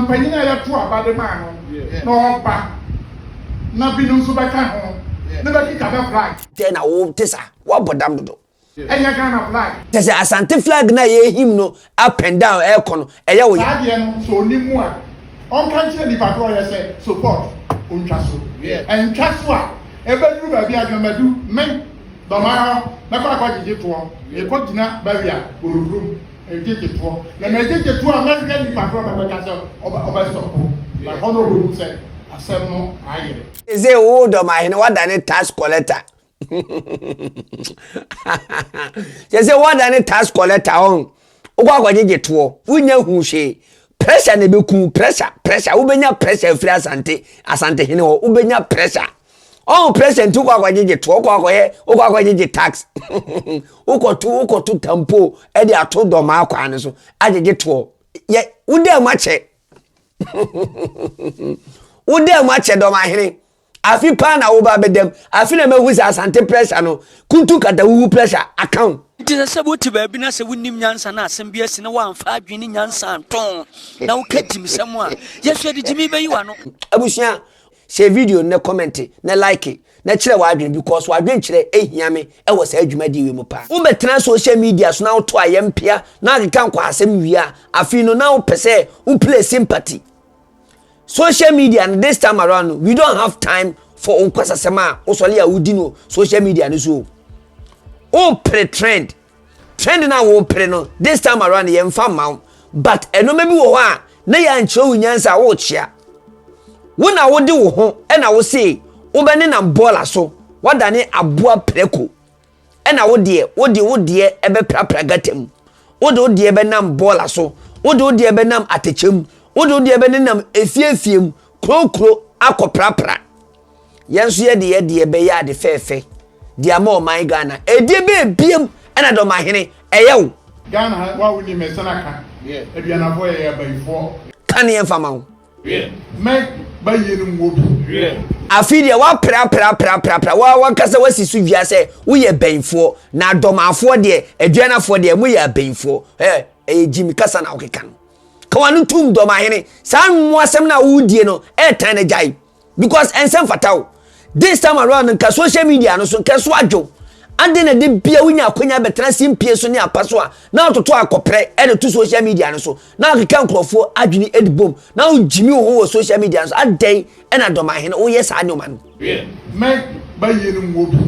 Panyina ya to abade ma no. No ba. Na binu nso beka ho. Na ba kika be flag. Then I will tesa. What bodam do? Enya Ghana flag. Tesa Asante flag na ye him no up and down air kono. Eya wo. Saade no so nimu a. On kan kire di patrol ya say support ontwa so. En twa so a ebeduru ba bi adwamadu men Dormaahene na kwa jije to. E ko gina barrier orurum. Ejije to. Na ejije to American di patrol ba ka so oba stop. Ba honorable say asem no ayere. Say o Dormaahene what than tax collector. Say what than tax collector on. Ogwa jije to. Wunya hu hwe. Pressure ne beku pressure ubenya pressure free Asantehene ho ubenya pressure oh pressure ntu kwa jije to kwa jije tax ukotu tampo e de ato Dormaahene kwa ne so ajije to ye ude mache Dormaahene afi pa na wo ba bedem afi na mehu Asante pressure no kuntu kata wu pressure account Iti se buti baby na se wunim nyansa na asem bia se na wamfa adwene nyansa anton na wo kadim semu a yehwe de jimi bayi wa no abusia share video na comment na like na kire wa adwene because wa adwene kire ehia me e wo sa adwuma di we mu pa wo betena social media so na wo to ayempia na akeka nkwa asem wi a afi no na wo pese wo play sympathy social media and this time around we don't have time for unkwasasema wo sole ya wudi no social media no so oh trend na wo pre no this time around ye mfa maw but eno maybe wo ha na ya nche unyansa wo chia wo na wo de wo ho e na wo sei wo be ne na bola so wadane aboa preko e na wo de e be prapra gatem wo de be nam bola so wo de be nam atechem wo de be nam efiefiem krokro akoprapra yenso ye de be ya de fefe dia mo my Ghana edie be biem na Dormaahene eyew Ghana wa woni me sanaka eduana boy ya bayfo kan ye fama wo me bayenu ngobi afidia wa pra wa kasa wasi su via se wo ye bayfo na Dormaafo de eduanafo de mo ye bayfo ejimi kasa na okekan ka wanu tum Dormaahene san mo asem na wo die no tan na jai because ensem fataw this time around nka social media no so nka so adwo ande na de bia wunya akonya betra simpie so ne apaso a na ototo akopre e de to social media no so na akeka nkrofo adwini edibom na ujimi wo social media so adai e na Dormaahene wo yes ane man me bayenu ngobi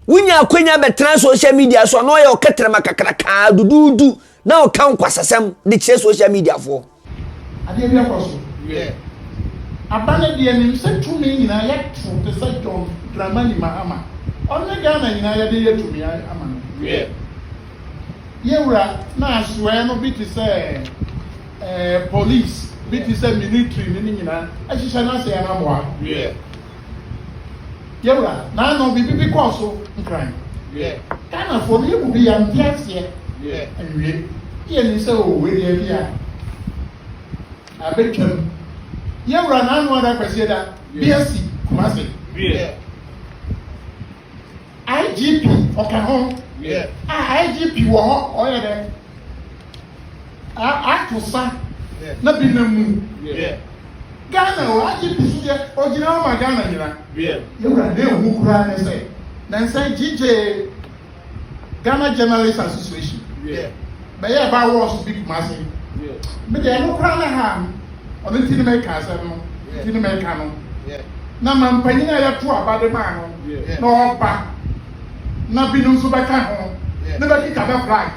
wunya akonya betra social media so no ye oketre makakraka dududu na o kan kwasasem de kire social media fo ade bia kwaso abane de anim se tumi nyina ya to te se John Dramani Mahama onne Ghana nyina ya de yetumi ama yewura na aswe no bi te se police bi te se military ni nyina ahihya na se ya na moa yewura na no bi kwaso nkran Ghana for me bu bi ya mpiase anwie ye ni se o we de bia abetwam yewura na anu ada kwese da BSc Kumasi IGP okaho IGP wo ho oye de atusa na bi na mu Ghana o IGP su je ogina ma Ghana nyina yewura de hu kura ne se na nsa GJ Ghana Journalists Association ba ya ba wo so big Kumasi me de no kura na ha onu tini me ka asem no tini me ka no na mampanyina ya to abade ma no na oba na binu nso beka ho na ba kika be flag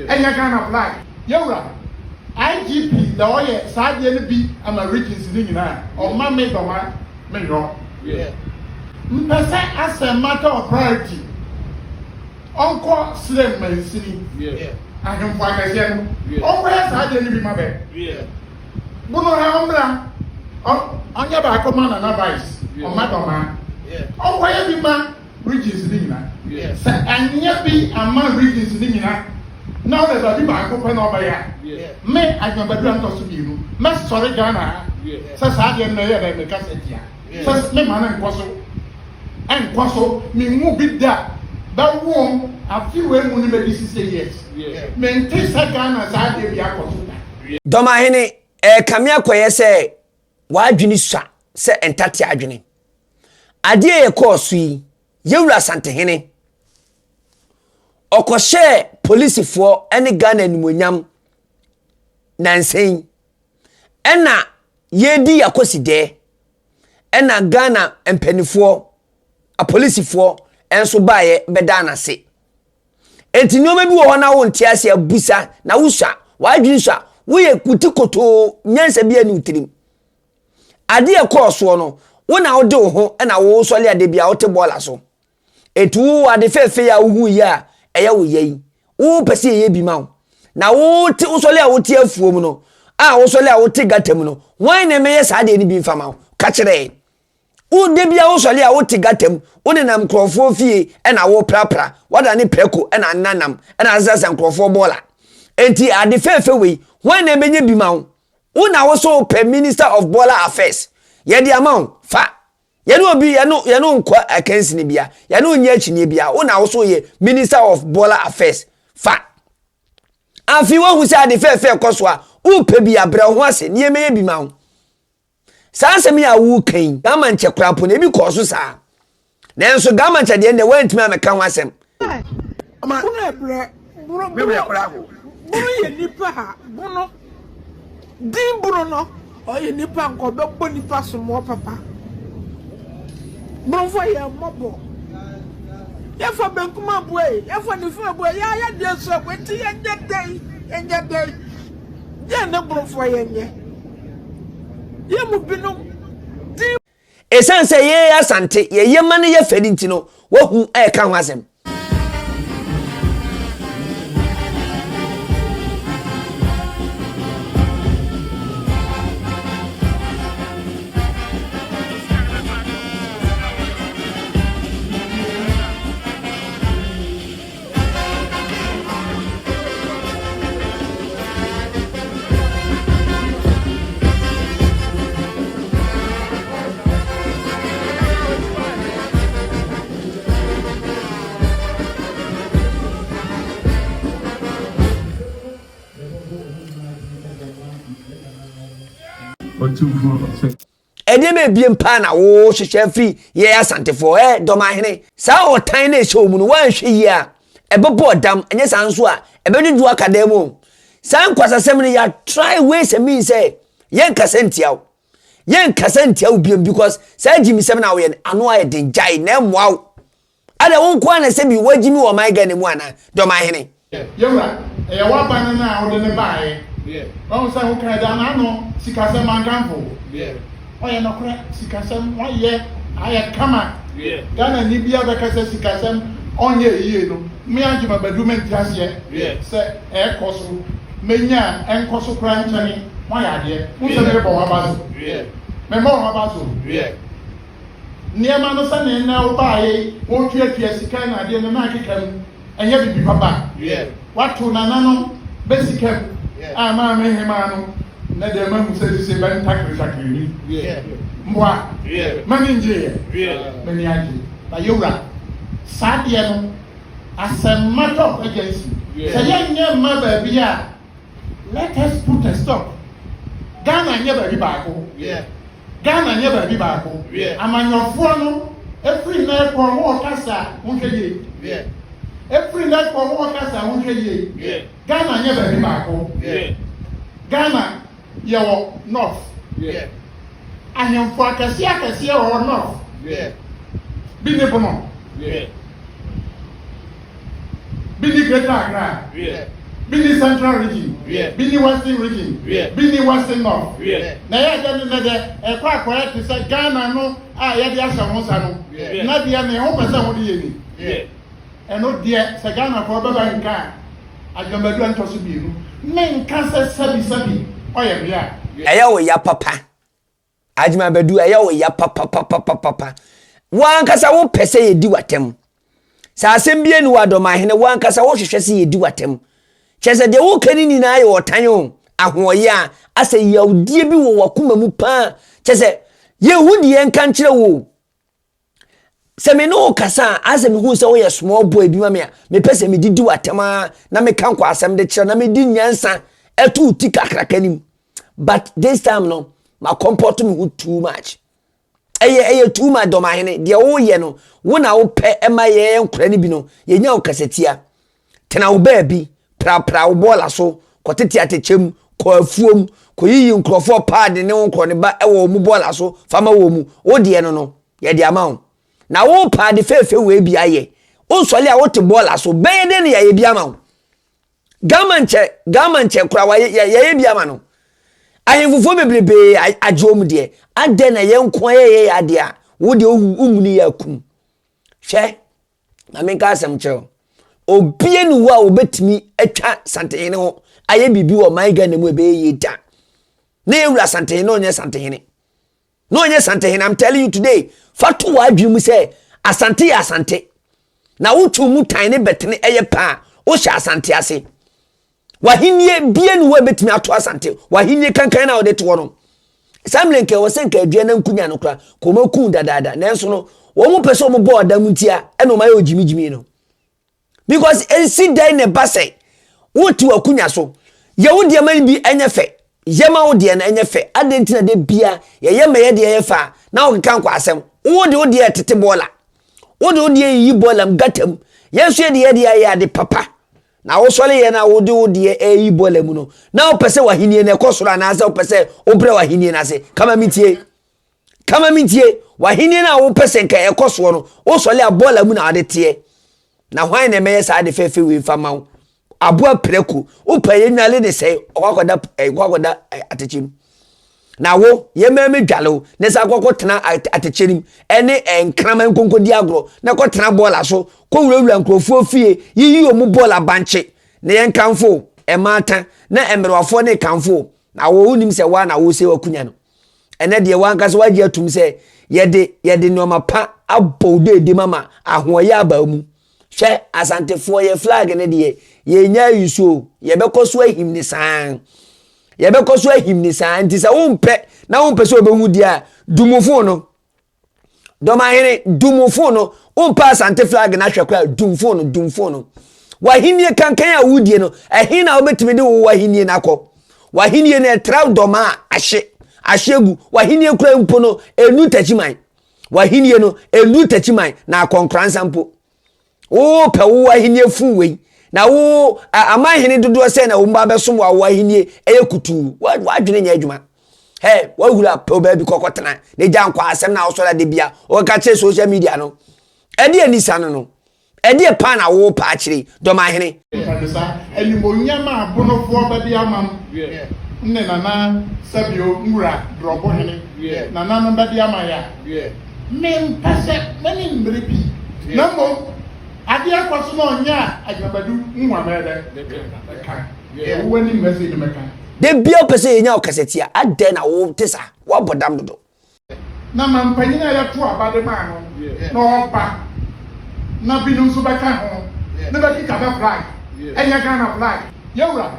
enya Ghana flag yewura IGP da oye saade ne bi ama regions ni nyina o ma me do ma me yo mpese as a matter of priority onko slim mansini ahemfo akase no onko ya saade ne bi ma be Buno ha omra onya ba akoma na vice o madoma o kwaya bi ma regions ni nyina sa anya bi ama regions ni nyina na o da bi ba akoma na obaya me agbabadu anto so biru me sorry Ghana sa sa de na ye da me kasa dia sa me ma na nkwaso me mu bi da ba wo afiwe mu ni be 6 years me ntisa Ghana sa de bi akoso Dormaahene Kamia koye se wadwini swa se entate adwene ade ye course yi yewura Asantehene okoshe police fo ene Ghana nimonyam nansen ena yedi yakoside ena Ghana empanifo a police fo enso baye beda na se enti nyoma bi wo hona wo ntiase abusa na wuswa wadwini swa wo ye kutikoto nyansa bi ani utirim ade ye course no wo na wo de wo ho na wo sole ade bia wo te bola so etu ade fefe ya wo ya eya wo yei wo pese ye bi ma wo na wo te wo sole a wo te afuo mu no a wo sole a wo te gatam no wan na meye sa de ni bi mfa ma wo ka kire wo de bia wo sole a wo te gatam wo ne nam krofo fie na wo prapra wada ne preko na nanam na azasa krofo bola enti ade fefe we wan na menye bi ma wo wo na wo so per minister of bola affairs ye di amount fa ye no obi ye no nkwa akansi ni bia ye no nya chi ni bia wo na wo so ye minister of bola affairs fa afi wo hu sa de fefe koso a wo pe bia bra ho ase ni emeye bi ma wo sa asem ya wo kan gama nche krapo na bi koso sa na enso gama nche de ne wantimi ameka ho asem ama bro krapo bro ye nipa ha bono din bro no o ye nipa nko be bo nipa so mo papa bro fo ye mobo ya fo benkuma boy ya fo ni fo boy ya de so kwenti ye ndedei ya na bro fo ye nye ye mu binu din esanse ye asante ye yemane ye fedi ntino wo hu ka ho asem Otumfuo edeme biem pa na wo hwehwe free ye Asantefo Dormaahene sa otan na ehwe mu no wanhwe yi a ebebo dam enye sanso a ebedudu akademo san kwasasem ne ya try ways and means say yen kasantiaw biem because sa jimisem na wo ye ano aye denjai na emwa ada won kwa na se bi wajimi wo my Ghana mu ana Dormaahene yewra wa ban na wo de ne bae on sa ho kan da na no sikasem ankanfo oye no kure sikasem oye aye kama Ghana ni bia be kase sikasem onye yiye no me anjuma badumenti ase se koso menya enkoso kura nchani won ya de unse ne bo wa bazo me mo wa bazo niema no sa ne na wo baaye wo tuatua sika na de no na akekam enye bibi papa watu nanano besikam ama me hema no na de ma mu se ban takri mwa mani nje mani aje ba yura sadie no as a matter of urgency say yen ma ba bia let us put a stop Ghana nye ba bi ba ko Ghana nye ba bi ba ko amanyofo no every night ko mo kasa mo hweye every night ko mo kasa mo hweye Ghana nye ba bi ba ko Ghana yawo north ahemfo akasi wo north bini bono bini Greater Accra bini Central Region bini Western Region bini Western North na ya de na de kwa to say Ghana no a ya de asa ho sa no na de na ho pesa ho de yeni eno de se Ghana ko baba nka agbamadu antoso bienu men ka se sabi oye bia eya wo ya papa ajima bedu eya wo ya papa wan kasa wo pese ye di watem sa asem bie ni wa Dormaahene wan kasa wo hwehwe se ye di watem chese de wo kani ni na ye wotanyo ahoye a ase yawdie bi wo wakoma mu pa chese ye hudi en kan kire wo se me no kasa ase me hu se wo ye small boy bi ma me pese me didi watem na me kan kwa asem de kire na me di nyansa etu ti kakrakanim but this time no my comport me too much eye too much Dormaahene de wo ye no wo na wo pe ema ye nkura ni bi no ye nya wo kasetia tena wo ba bi pra wo bola so kotete atechem ko afuom ko yiyi nkrofo pad ne wo nkro ne ba ewo mu bola so fama wo mu wo de no ye de ama wo na wo pad fefe we bi aye wo sole a wo te bola so be de ne ye bi ama wo gamanche kura wa ye bi ama no ahemfufo bebrebe adwom de ade na ye nko ye ade a wo de umuni yakum hwe na menka asem che obie ni wa obetimi atwa Asantehene ho aye bibi wo maiga na mu ebe ye da na ewura Asantehene onye Asantehene no onye Asantehene. I'm telling you today fatu wa adwum se asante na wotu mu tan ne betene eye pa wo hya asante ase wahinie bie ni wa betimi ato Asante wahinie kankan na ode to no samlenke wo senka adua na nkunya no kra komaku dadada nanso no wo mu pese wo bo oda mutia e no maye ojimijimi no because ensi dai ne base wotu akunya so ye wo de man bi enyefe yema wo de na enyefe adentina de bia ye yema ye de ye fa na wo kan kwa asem wo de tete bola wo de yi bola mgatam yeso ye de ya de papa na wo sole ye na wo de yi bola mu no na wo pese wahinie na ekosoro na ase wo pese obre wahinie na se kama mitie wahinie na wo pese nka ekosoro no wo sole abola mu na ade tie na hwan na meye sa de fefe we fama wo aboa preku wo paye nyale de sei okwakoda atechim na wo ye meme dwalo ne sa kwakotena atechirim ene enkrama nkonkodi agro na kwotena bola so ko wurawura nkrofo fie yiyi omu bola banche ne yen kanfo emata na emerwafo ne kanfo na wo unim se wa na wo se wakunya no ene de wanka so waje atum se yede noma pa abode de mama ahoye abamu hwe Asantefo ye flag ne de ye nya yuso ye bekoso ahimni san ntisa wompe na wompe so obehu dia dumufo no Dormaahene dumufo no wompa Asante flag na hwekwa dumfo no wahinie kankan a wudie no ehin na obetime de wo wahinie na akọ wahinie na traw doma ahyegu wahinie kura mpo no enu tachiman wahinie no enu tachiman na akonkransa mpo wo pe wo wahinie fu wei na wo amahene dodo se na wo mba besom wa wahinie kutu wadwene nya adwuma he wahura pe oba bi kokotena ne jankwa asem na wo so da de bia wo ka che social media no ede anisa no ede pa na wo pa akire Dormaahene eni monyama abonofo ba bi amam nne nana sabio nwura Dormaahene nana no ba bi amaya men pase mani mrebi namo ade akwaso no nya ajabadu nwa mede ka woni message meka de bia pese nya okasetia ade na wo tesa wo bodam dodo na mampanyina ya to abade ma no no opa na binu nso beka ho na ba ki ka flag enya Ghana flag yewura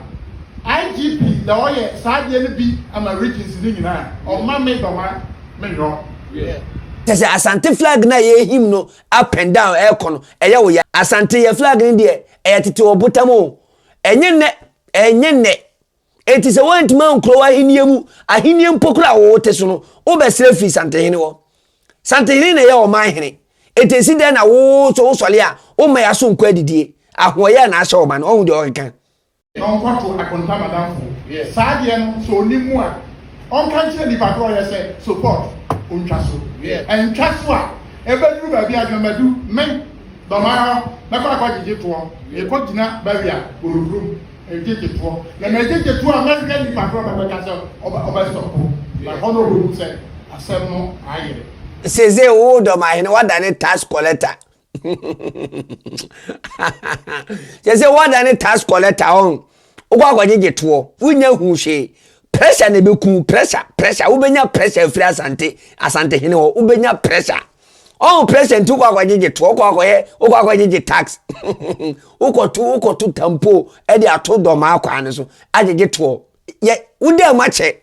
IGP da oye saade ne bi ama regions ni nyina o ma me doma me yo tese Asante flag na ye him no up and down no eye wo ya Asante ye flag ni de eye tete obotamo enye ne eti se want man kro wa ahinie mpokura wo teso no wo be srefi Asantehene wo Asantehene na ye o man hene eti si de na wo so sole a wo ma ya so nkwa didie ahoye na asha o man o hu de o kan no kwato akonta madam fo saade no so onimu a on kan kire di patro ye se support ontwaso entwaso a ebeduru ba bi adwamadu men Dormaahene na kwa gije to e ko gina bawia orurum ejeje to na ejeje to American di patro ba ka so oba stop ba hono ru se asem no ayere seze wo Dormaahene wada ne tax collector seze wada ne tax collector on ogwa gije to wunya hushe pressure ne beku pressure ubenya pressure free Asantehene wo ubenya pressure on pressure ntu kwa gije to kwa gije tax ukotu tampo e de ato Dormaahene kwa ne so agije to ye ude mache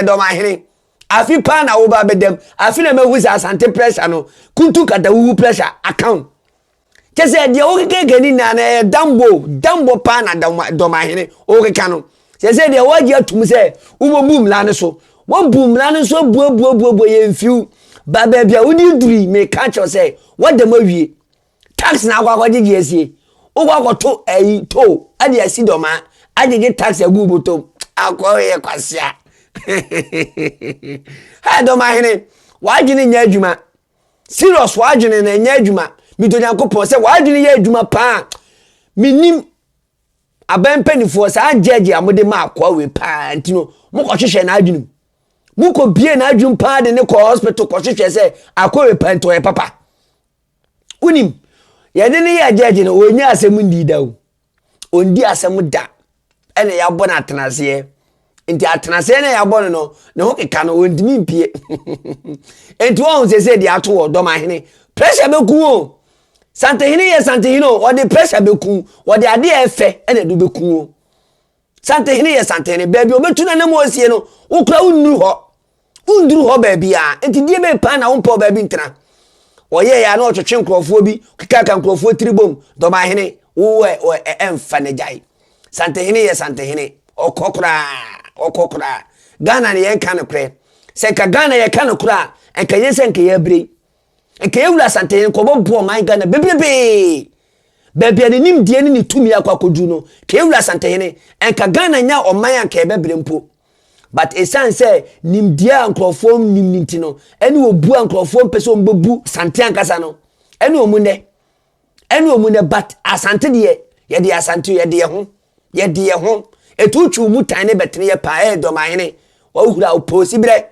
Dormaahene afi pa na wo ba bedem afi na mehu Asante pressure no kuntu kata wu pressure account Chese de o keke ni na dambo pa na Dormaahene o keka no. Chese de o gye atum se wo bum la ne so. Wo bum la ne so buo ye mfiu. Ba bia wodi duri me ka cho se wo dem awie. Tax na akwa gye esie. Wo kwa to to ade asi Dorma ade tax agu botom. Akwa ye kwasia. Ha Dormaahene wadwene nya adwuma. Serious wadwene na nya adwuma. Mito Nyankopon se wadwene ye adwuma pa. Minim abempenifo sa ajeje amode ma akwa we pa ntino mo kwohwehwe na adwene. Mo ko bie na adwum pa de ne ko hospital kwohwehwe se akwa we pa nto e papa. Unim ye de ne ye ajeje no onya asem ndida o. Ondi asem da. Ene ya bo na atenase nti atenase na ya bo no ne ho keka no ondimi mpie. Enti won se de ato wo Dormaahene pressure be ku o. Asantehene ye Asantehene o de pressure be ku o de ade efe ene do be ku o. Asantehene ye Asantehene baby obetu na nem osie no ukra unnu ho. Unduru ho baby a enti die be pa na wonpo baby ntena. Oye ya na otwetwe nkrofo bi kika nkrofo tribom Dormaahene wo emfa ne jai. Asantehene ye Asantehene okokra Ghana ne ye kan kre se ka Ghana ye kan kra enka yese enka ye bre enka ye wura Asantehene ko bo man Ghana bebrebe bebia ne nim die ne tumi akwakodu no ka ye wura Asantehene enka Ghana nya oman anka ye bebre mpo but esan se nim die ankrofo nim ninti no ene obu ankrofo peso mbebu Asante ankasa no ene omunde but Asante de ye de Asante ye de ho etutu mu tan ne betene ye pa Dormaahene wa hura oposi bre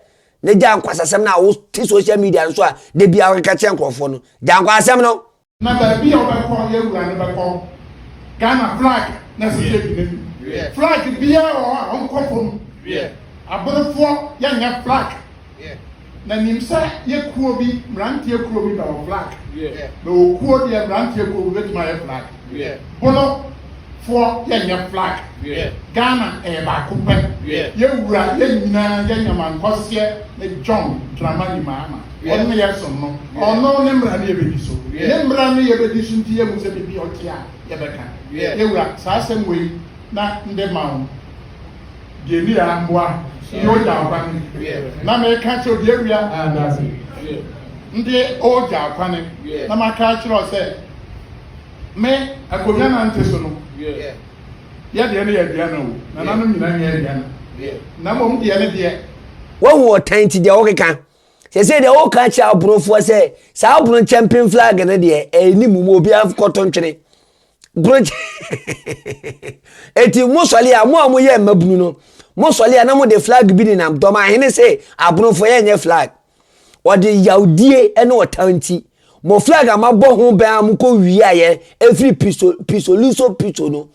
ne ja nkwasasem na wo ti social media so a de bia wo ka che nkrofo no ja nkwasasem no na ba bia wo ba ye hura ne ba ko Ghana flag na se bi flag bia o nkofo aborofo ya nya flag na nimsa ye kuo bi mrantie kuo bi ba flag na o kuo de mrantie kuo bi betima ye flag bono for ya flag Ghana ba kupe ye wura ye nyina ye nyaman kose ne John Dramani mama onu ye so no onu ne mra ne ye bedi so ne mra ne ye bedi so nti ye mu se bibi otia ye beka ye wura sa asem we na nde mawo de ni amboa yo da kwani na me ka cho de wura ndi o ja kwani na ma ka cho se me akonya na nteso no ya de ne ya bia na wo na nanu nyina nya bia na mom de ne de wo tanti de o keka se de o ka cha abrofo se sa abro champion flag ne de eni mu obi afkoto ntwene bro eti musoli a mo amoye mabunu no musoli a na mo de flag bi ni na Dormaahene se abrofo ye nya flag o de yaudie ene o tanti mo flag amabo ho ba am ko wi aye every piso no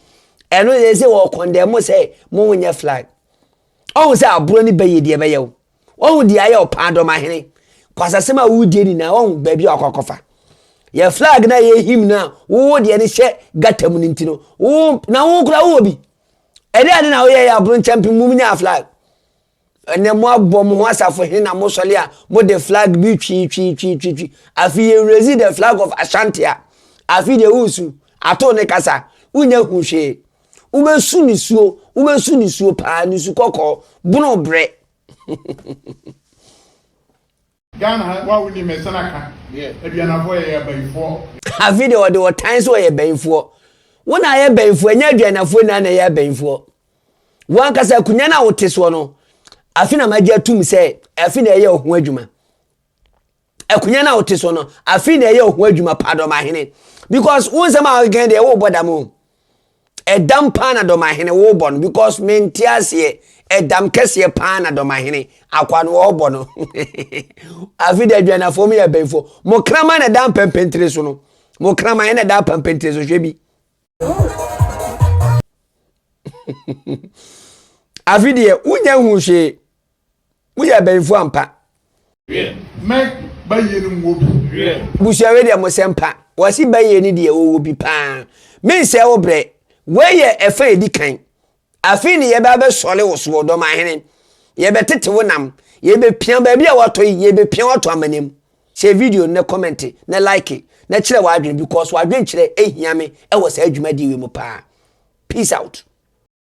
eno ye se wo condemn se mo nya flag o se aburo ni baye de baye o di aye o pa Dormaahene kwasasema wo die ni na o ba bi akokofa ye flag na ye him na wo de ne hye gatam ni ntino wo na wo kura wo bi ede ade na wo ye aburo champion mu nya flag ene mo abom ho asafo he na mo sole a mo de flag bi twi afi ye raise the flag of Ashanti a afi de usu ato ne kasa unya hwehwe umesu ni suo pa ni su kokko buno bre Ghana wa wuni mesanaka aduana fo ye bayfo afi de o de tan so ye bayfo wona ye bayfo nya aduana fo na ye bayfo wan kasa kunya na woteso no afi na magia tum se afi na ye ho adwuma akunya na woteso no afi na ye ho adwuma pa Dormaahene because won say ma gan de wo bodam edam pa na Dormaahene wo bon because mentiase edam kese pa na Dormaahene akwa no wo bon afi de aduana fo me ye benfo mo krama na dam pempentre so no mo krama na dam pempentre so hwebi afi de unya hwehwe uya benfo ampa me baye ni wo bi busuawe de mo sempa wasi baye ni de wo bi pa me se wo bre weye efa edi kan afi ni ye ba be sole wo so Dormaahene ye be tete wo nam ye be pian ba bi a wato ye be pian wato amanem share video ne comment ne like na kyerɛ w'adwene because w'adwene kyerɛ ehia me ɛwɔ saa adwumadi we mu pa. Peace out.